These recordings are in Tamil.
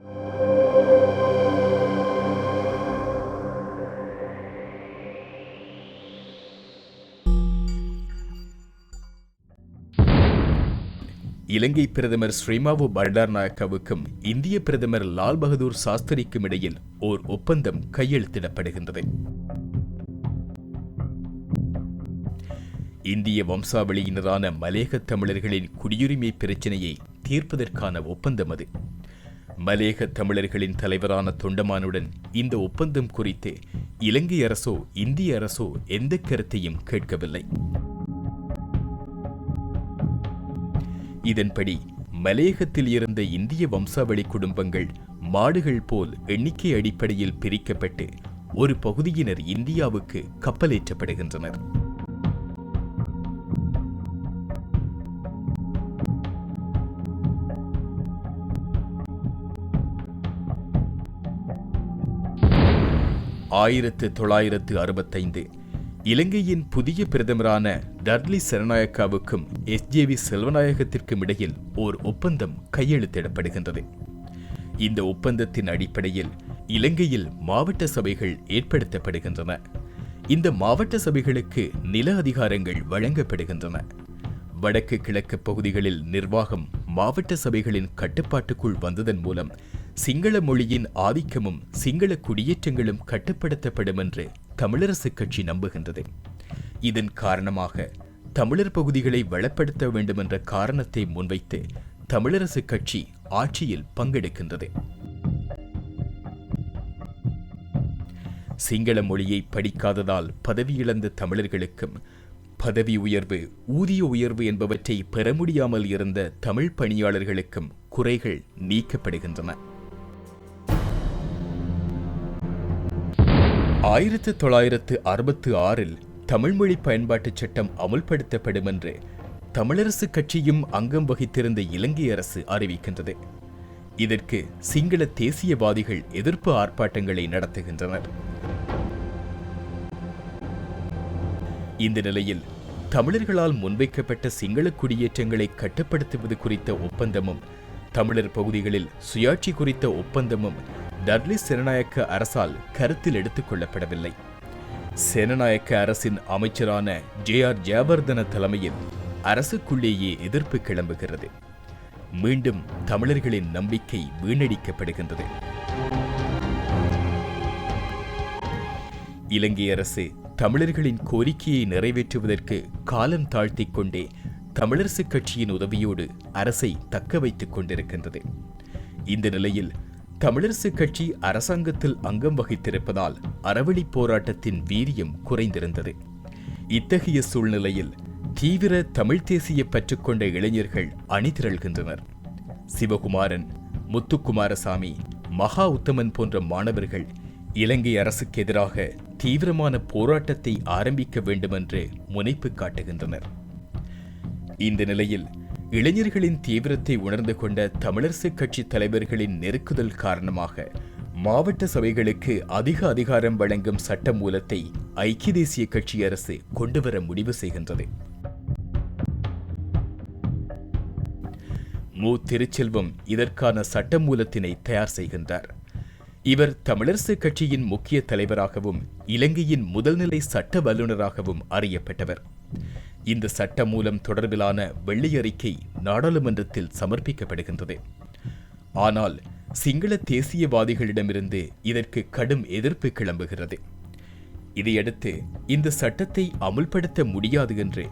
இலங்கை பிரதமர் ஸ்ரீமாவோ பண்டாரநாயக்கவுக்கும் இந்திய பிரதமர் லால் பகதூர் சாஸ்திரிக்கும் இடையில் ஓர் ஒப்பந்தம் கையெழுத்திடப்படுகின்றது. இந்திய வம்சாவளியினரான மலேக தமிழர்களின் குடியுரிமை பிரச்சினையை தீர்ப்பதற்கான ஒப்பந்தம் அது. மலேக தமிழர்களின் தலைவரான தொண்டமானுடன் இந்த ஒப்பந்தம் குறித்து இலங்கை அரசோ இந்திய அரசோ எந்த கருத்தையும் கேட்கவில்லை. இதன்படி மலேகத்தில் இருந்த இந்திய வம்சாவளி குடும்பங்கள் மாடுகள் போல் எண்ணிக்கை அடிப்படையில் பிரிக்கப்பட்டு ஒரு பகுதியினர் இந்தியாவுக்கு கப்பலேற்றப்படுகின்றனர். (1965) இலங்கையின் புதிய பிரதமரான டட்லி செனநாயக்காவுக்கும் எஸ்.ஜே.வி. செல்வநாயகத்திற்கும் இடையில் ஓர் ஒப்பந்தம் கையெழுத்திடப்படுகின்றது. இந்த ஒப்பந்தத்தின் அடிப்படையில் இலங்கையில் மாவட்ட சபைகள் ஏற்படுத்தப்படுகின்றன. இந்த மாவட்ட சபைகளுக்கு நில அதிகாரங்கள் வழங்கப்படுகின்றன. வடக்கு கிழக்கு பகுதிகளில் நிர்வாகம் மாவட்ட சபைகளின் கட்டுப்பாட்டுக்குள் வந்ததன் மூலம் சிங்கள மொழியின் ஆதிக்கமும் சிங்கள குடியேற்றங்களும் கட்டுப்படுத்தப்படும் என்று தமிழரசுக் கட்சி நம்புகின்றது. இதன் காரணமாக தமிழர் பகுதிகளை வளப்படுத்த வேண்டும் என்ற காரணத்தை முன்வைத்து தமிழரசுக் கட்சி ஆட்சியில் பங்கெடுக்கின்றது. சிங்கள மொழியை படிக்காததால் பதவியிழந்த தமிழர்களுக்கும் பதவி உயர்வு, ஊதிய உயர்வு என்பவற்றை பெற முடியாமல் இருந்த தமிழ் பணியாளர்களுக்கும் குறைகள் நீக்கப்படுகின்றன. 1966 தமிழ்மொழி பயன்பாட்டுச் சட்டம் அமுல்படுத்தப்படும் என்று தமிழரசுக் கட்சியும் அங்கம் வகித்திருந்த இலங்கை அரசு அறிவிக்கின்றது. இதற்கு சிங்கள தேசியவாதிகள் எதிர்ப்பு ஆர்ப்பாட்டங்களை நடத்துகின்றனர். இந்த நிலையில் தமிழர்களால் முன்வைக்கப்பட்ட சிங்கள குடியேற்றங்களை கட்டுப்படுத்துவது குறித்த ஒப்பந்தமும் தமிழர் பகுதிகளில் சுயாட்சி குறித்த ஒப்பந்தமும் டட்லி செனநாயக்க அரசால் கருத்தில் எடுத்துக் கொள்ளப்படவில்லை. செனநாயக்க அரசின் அமைச்சரான ஜே.ஆர். ஜெயவர்தன தலைமையில் அரசுக்குள்ளேயே எதிர்ப்பு கிளம்புகிறது. மீண்டும் தமிழர்களின் நம்பிக்கை வீணடிக்கப்படுகின்றது. இலங்கை அரசு தமிழர்களின் கோரிக்கையை நிறைவேற்றுவதற்கு காலம் தாழ்த்திக் கொண்டே தமிழரசுக் கட்சியின் உதவியோடு அரசை தக்க வைத்துக் கொண்டிருக்கின்றது. இந்த நிலையில் தமிழரசுக் கட்சி அரசாங்கத்தில் அங்கம் வகித்திருப்பதால் அறவழி போராட்டத்தின் வீரியம் குறைந்திருந்தது. இத்தகைய சூழ்நிலையில் தீவிர தமிழ் தேசிய பற்றுக்கொண்ட இளைஞர்கள் அணிதிரள்கின்றனர். சிவகுமாரன், முத்துக்குமாரசாமி, மகா உத்தமன் போன்ற மாணவர்கள் இலங்கை அரசுக்கு எதிராக தீவிரமான போராட்டத்தை ஆரம்பிக்க வேண்டுமென்று முனைப்பு காட்டுகின்றனர். இந்த நிலையில் இளைஞர்களின் தீவிரத்தை உணர்ந்து கொண்ட தமிழரசுக் கட்சி தலைவர்களின் நெருக்குதல் காரணமாக மாவட்ட சபைகளுக்கு அதிக அதிகாரம் வழங்கும் சட்ட மூலத்தை ஐக்கிய தேசிய கட்சி அரசு கொண்டுவர முடிவு செய்கின்றது. மு. திருச்செல்வம் இதற்கான சட்ட மூலத்தினை தயார் செய்கின்றார். இவர் தமிழரசுக் கட்சியின் முக்கிய தலைவராகவும் இலங்கையின் முதல்நிலை சட்ட வல்லுநராகவும் அறியப்பட்டவர். இந்த சட்ட மூலம் தொடர்பிலான வெள்ளை அறிக்கை நாடாளுமன்றத்தில் சமர்ப்பிக்கப்படுகின்றது. ஆனால் சிங்கள தேசியவாதிகளிடமிருந்து இதற்கு கடும் எதிர்ப்பு கிளம்புகிறது. இதையடுத்து இந்த சட்டத்தை அமுல்படுத்த முடியாது என்று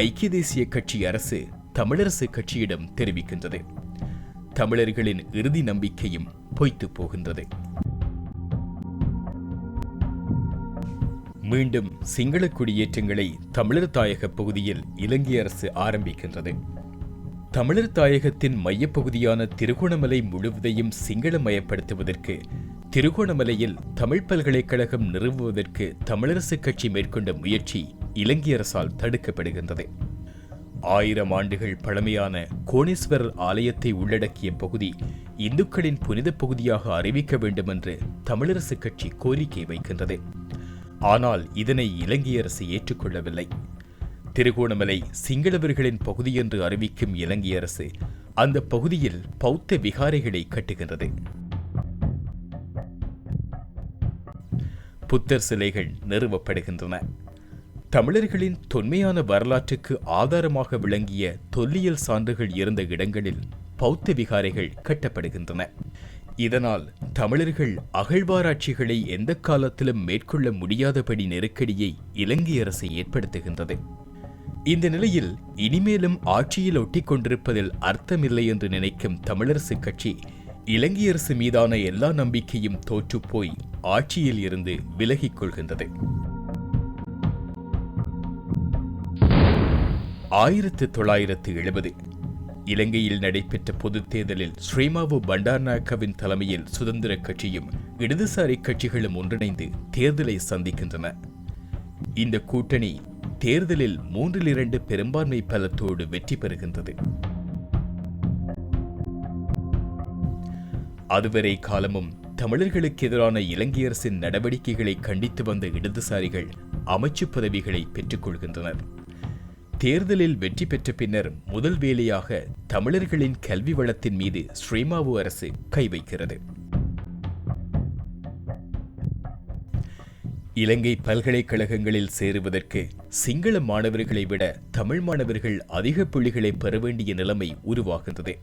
ஐக்கிய தேசிய கட்சி அரசு தமிழரசுக் கட்சியிடம் தெரிவிக்கின்றது. தமிழர்களின் இறுதி நம்பிக்கையும் பொய்த்து போகின்றது. மீண்டும் சிங்கள குடியேற்றங்களை தமிழர் தாயக பகுதியில் இலங்கை அரசு ஆரம்பிக்கின்றது. தமிழர் தாயகத்தின் மையப்பகுதியான திருகோணமலை முழுவதையும் சிங்களமயப்படுத்துவதற்கு திருகோணமலையில் தமிழ் பல்கலைக்கழகம் நிறுவுவதற்கு தமிழரசுக் கட்சி மேற்கொண்ட முயற்சி இலங்கை அரசால் தடுக்கப்படுகின்றது. 1000 ஆண்டுகள் பழமையான கோணேஸ்வரர் ஆலயத்தை உள்ளடக்கிய பகுதி இந்துக்களின் புனித பகுதியாக அறிவிக்க வேண்டும் என்று தமிழரசுக் கட்சி கோரிக்கை வைக்கின்றது. ஆனால் இதனை இலங்கை அரசு ஏற்றுக்கொள்ளவில்லை. திருகோணமலை சிங்களவர்களின் பகுதி என்று அறிவிக்கும் இலங்கை அரசு அந்த பகுதியில் பௌத்த விகாரைகளை கட்டுகின்றது. புத்தர் சிலைகள் நிறுவப்படுகின்றன. தமிழர்களின் தொன்மையான வரலாற்றுக்கு ஆதாரமாக விளங்கிய தொல்லியல் சான்றுகள் இருந்த இடங்களில் பௌத்த விகாரைகள் கட்டப்படுகின்றன. இதனால் தமிழர்கள் அகழ்வாராய்ச்சிகளை எந்த காலத்திலும் மேற்கொள்ள முடியாதபடி நெருக்கடியை இலங்கை அரசு ஏற்படுத்துகின்றது. இந்த நிலையில் இனிமேலும் ஆட்சியில் ஒட்டிக் கொண்டிருப்பதில் அர்த்தமில்லை என்று நினைக்கும் தமிழரசு கட்சி இலங்கை அரசு மீதான எல்லா நம்பிக்கையும் தோற்றுப்போய் ஆட்சியில் இருந்து விலகிக் கொள்கின்றது. 1970 இலங்கையில் நடைபெற்ற பொதுத் தேர்தலில் ஸ்ரீமாவோ பண்டாரநாயக்கவின் தலைமையில் சுதந்திர கட்சியும் இடதுசாரி கட்சிகளும் ஒன்றிணைந்து தேர்தலை சந்திக்கின்றன. இந்த கூட்டணி தேர்தலில் 3-2 பெரும்பான்மை பலத்தோடு வெற்றி பெறுகின்றது. அதுவரை காலமும் தமிழர்களுக்கு எதிரான இலங்கை அரசின் நடவடிக்கைகளை கண்டித்து வந்த இடதுசாரிகள் அமைச்சு பதவிகளை பெற்றுக் கொள்கின்றனர். தேர்தலில் வெற்றி பெற்ற பின்னர் முதல் வேலையாக தமிழர்களின் கல்வி வளத்தின் மீது ஸ்ரீமாவோ அரசு கை வைக்கிறது. இலங்கை பல்கலைக்கழகங்களில் சேருவதற்கு சிங்கள மாணவர்களை விட தமிழ் மாணவர்கள் அதிக புள்ளிகளை பெற வேண்டிய நிலைமை உருவாகின்றது.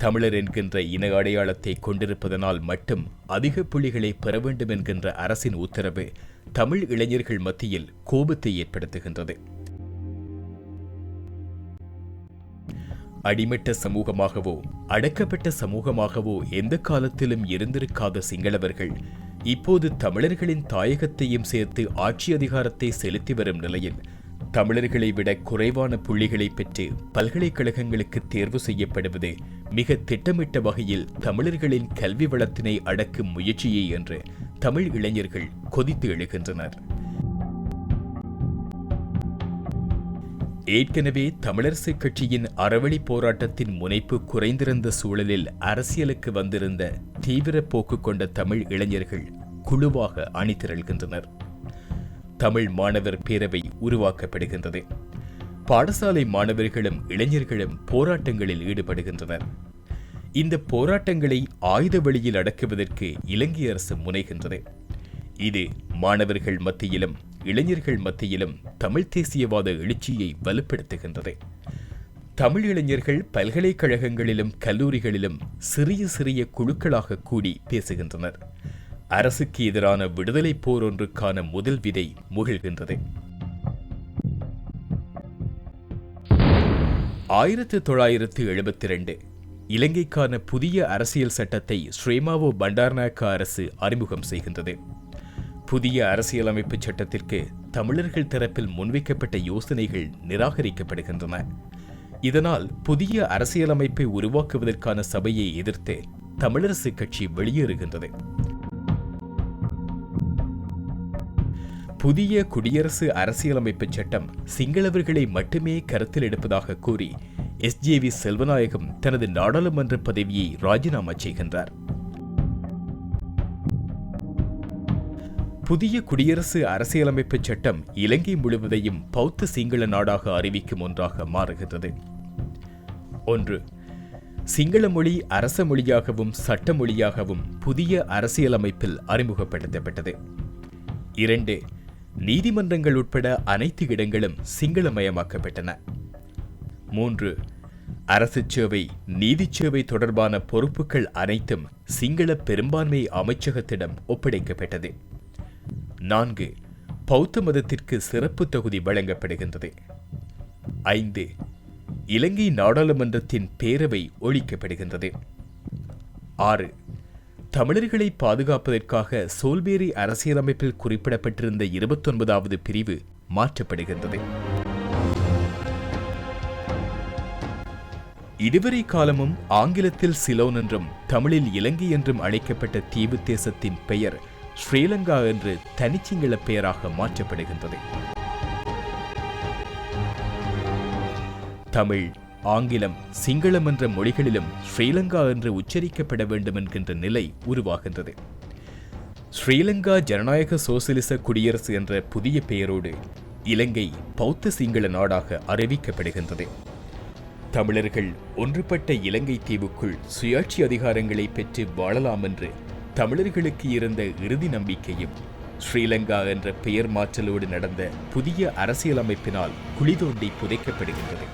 தமிழர் என்கின்ற இன அடையாளத்தை கொண்டிருப்பதனால் மட்டும் அதிக புள்ளிகளை பெற வேண்டும் என்கின்ற அரசின் உத்தரவு தமிழ் இளைஞர்கள் மத்தியில் கோபத்தை ஏற்படுத்துகின்றது. அடிமட்ட சமூகமாகவோ அடக்கப்பட்ட சமூகமாகவோ எந்த காலத்திலும் இருந்திருக்காத சிங்களவர்கள் இப்போது தமிழர்களின் தாயகத்தையும் சேர்த்து ஆட்சி அதிகாரத்தை செலுத்தி வரும் நிலையில் தமிழர்களை விட குறைவான புள்ளிகளை பெற்று பல்கலைக்கழகங்களுக்கு தேர்வு செய்யப்படுவது மிக திட்டமிட்ட வகையில் தமிழர்களின் கல்வி வளத்தினை அடக்கும் முயற்சியே என்று தமிழ் இளைஞர்கள் கொதித்து எழுகின்றனர். ஏற்கனவே தமிழரசு கட்சியின் அறவழி போராட்டத்தின் முனைப்பு குறைந்திருந்த சூழலில் அரசியலுக்கு வந்திருந்த தீவிர போக்கு கொண்ட தமிழ் இளைஞர்கள் குழுவாக அணிதிரள்கின்றனர். தமிழ் மாணவர் பேரவை உருவாக்கப்படுகின்றது. பாடசாலை மாணவர்களும் இளைஞர்களும் போராட்டங்களில் ஈடுபடுகின்றனர். இந்த போராட்டங்களை ஆயுத வழியில் அடக்குவதற்கு இலங்கை அரசு முனைகின்றது. இது மாணவர்கள் மத்தியிலும் இளைஞர்கள் மத்தியிலும் தமிழ் தேசியவாத எழுச்சியை வலுப்படுத்துகின்றது. தமிழ் இளைஞர்கள் பல்கலைக்கழகங்களிலும் கல்லூரிகளிலும் சிறிய சிறிய குழுக்களாக கூடி பேசுகின்றனர். அரசுக்கு எதிரான விடுதலை போர் ஒன்றுக்கான முதல் விதை முகிழ்கின்றது. 1972 இலங்கைக்கான புதிய அரசியல் சட்டத்தை ஸ்ரீமாவோ பண்டாரநாயக்க அரசு அறிமுகம் செய்கின்றது. புதிய அரசியலமைப்பு சட்டத்திற்கு தமிழர்கள் தரப்பில் முன்வைக்கப்பட்ட யோசனைகள் நிராகரிக்கப்படுகின்றன. இதனால் புதிய அரசியலமைப்பை உருவாக்குவதற்கான சபையை எதிர்த்து தமிழரசு கட்சி வெளியேறுகின்றது. புதிய குடியரசு அரசியலமைப்பு சட்டம் சிங்களவர்களை மட்டுமே கருத்தில் எடுப்பதாக கூறி SJV செல்வநாயகம் தனது நாடாளுமன்ற பதவியை ராஜினாமா செய்கின்றார். புதிய குடியரசு அரசியலமைப்பு சட்டம் இலங்கை முழுவதையும் பௌத்த சிங்கள நாடாக அறிவிக்கும் ஒன்றாக மாறுகிறது. 1. சிங்கள மொழி அரச மொழியாகவும் சட்ட மொழியாகவும் புதிய அரசியலமைப்பில் அறிமுகப்படுத்தப்பட்டது. 2. நீதிமன்றங்கள் உட்பட அனைத்து இடங்களும் சிங்களமயமாக்கப்பட்டன. 3. அரசு சேவை நீதி சேவை தொடர்பான பொறுப்புகள் அனைத்தும் சிங்கள பெரும்பான்மை அமைச்சகத்திடம் ஒப்படைக்கப்பட்டது. 4. பௌத்த மதத்திற்கு சிறப்பு தொகுதி வழங்கப்படுகின்றது. 5. இலங்கை நாடாளுமன்றத்தின் பேரவை ஒழிக்கப்படுகின்றது. 6. தமிழர்களை பாதுகாப்பதற்காக சோல்பேரி அரசியலமைப்பில் குறிப்பிடப்பட்டிருந்த 29வது பிரிவு மாற்றப்படுகின்றது. இதுவரை காலமும் ஆங்கிலத்தில் சிலோன் என்றும் தமிழில் இலங்கை என்றும் அழைக்கப்பட்ட தீவு தேசத்தின் பெயர் ஸ்ரீலங்கா என்று தனிச்சிங்கள பெயராக மாற்றப்படுகின்றது. தமிழ், ஆங்கிலம், சிங்களம் என்ற மொழிகளிலும் ஸ்ரீலங்கா என்று உச்சரிக்கப்பட வேண்டும் என்கின்ற நிலை உருவாகின்றது. ஸ்ரீலங்கா ஜனநாயக சோசலிச குடியரசு என்ற புதிய பெயரோடு இலங்கை பௌத்த சிங்கள நாடாக அறிவிக்கப்படுகின்றது. தமிழர்கள் ஒன்றுபட்ட இலங்கை தீவுக்குள் சுயாட்சி அதிகாரங்களை பெற்று வாழலாம் என்று தமிழர்களுக்கு இருந்த இறுதி நம்பிக்கையும் ஸ்ரீலங்கா என்ற பெயர் மாற்றலோடு நடந்த புதிய அரசியலமைப்பினால் குழி தோண்டி புதைக்கப்படுகின்றது.